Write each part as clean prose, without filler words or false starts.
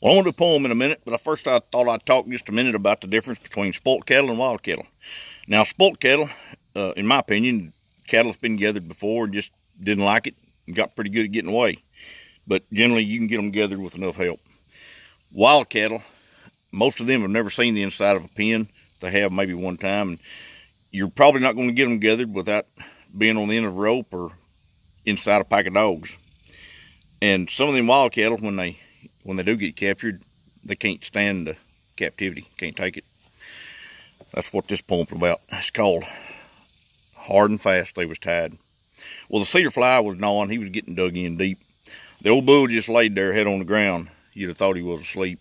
Well, I want to poem in a minute, but first I thought I'd talk just a minute about the difference between spoilt cattle and wild cattle. Now, spoilt cattle, in my opinion, cattle that's been gathered before and just didn't like it and got pretty good at getting away. But generally, you can get them gathered with enough help. Wild cattle, most of them have never seen the inside of a pen. They have maybe one time, and you're probably not going to get them gathered without being on the end of a rope or inside a pack of dogs. And some of them wild cattle, when they do get captured, they can't stand the captivity, can't take it. That's what this poem's about. It's called Hard and Fast They Was Tied. Well, the cedar fly was gnawing. He was getting dug in deep. The old bull just laid there, head on the ground. You'd have thought he was asleep.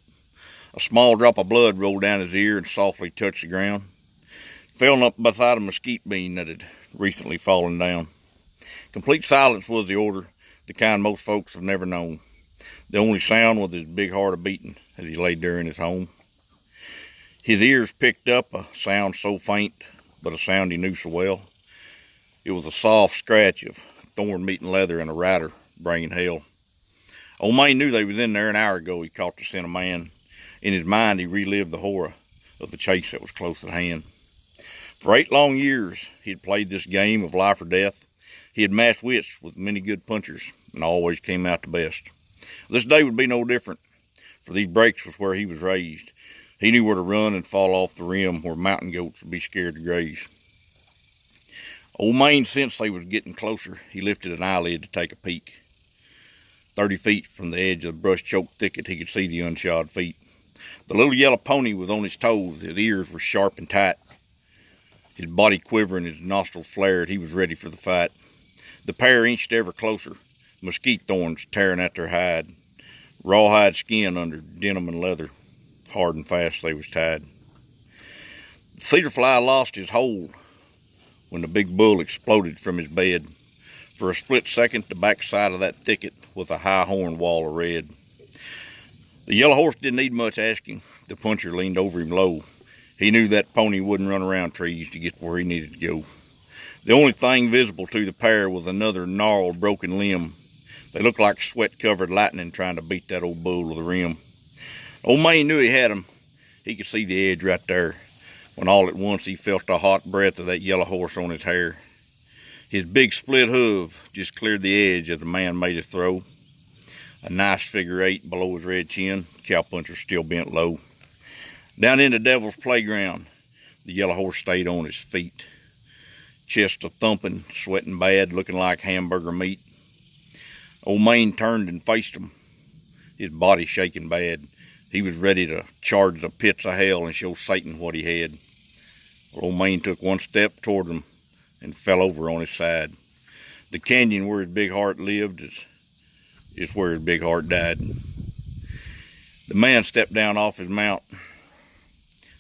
A small drop of blood rolled down his ear and softly touched the ground. Fell up beside a mesquite bean that had recently fallen down. Complete silence was the order, the kind most folks have never known. The only sound was his big heart a-beating as he laid there in his home. His ears picked up a sound so faint, but a sound he knew so well. It was a soft scratch of thorn meeting leather and a rider bringing hell. Old Maine knew they was in there an hour ago. He caught the scent of man. In his mind, he relived the horror of the chase that was close at hand. For 8 long years, he had played this game of life or death. He had matched wits with many good punchers and always came out the best. This day would be no different, for these breaks was where he was raised. He knew where to run and fall off the rim where mountain goats would be scared to graze. Old Maine sensed they was getting closer. He lifted an eyelid to take a peek. 30 feet from the edge of the brush-choked thicket, he could see the unshod feet. The little yellow pony was on his toes. His ears were sharp and tight. His body quivering, his nostrils flared. He was ready for the fight. The pair inched ever closer, mesquite thorns tearing at their hide, rawhide skin under denim and leather. Hard and fast they was tied. The cedar fly lost his hold when the big bull exploded from his bed. For a split second, the backside of that thicket was a high horn wall of red. The yellow horse didn't need much asking. The puncher leaned over him low. He knew that pony wouldn't run around trees to get where he needed to go. The only thing visible to the pair was another gnarled, broken limb. They looked like sweat-covered lightning trying to beat that old bull to the rim. Old Maine knew he had him. He could see the edge right there, when all at once he felt the hot breath of that yellow horse on his hair. His big split hoof just cleared the edge as the man made his throw. A nice figure 8 below his red chin, cowpuncher still bent low. Down in the devil's playground, the yellow horse stayed on his feet. Chest a-thumping, sweating bad, looking like hamburger meat. Old Maine turned and faced him, his body shaking bad. He was ready to charge the pits of hell and show Satan what he had. Old Maine took one step toward him and fell over on his side. The canyon where his big heart lived is where his big heart died. The man stepped down off his mount,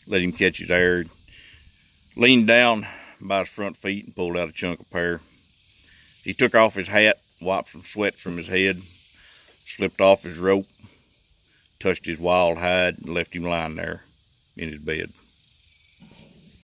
let him catch his air, leaned down by his front feet and pulled out a chunk of pear. He took off his hat, wiped some sweat from his head, slipped off his rope, touched his wild hide, and left him lying there in his bed.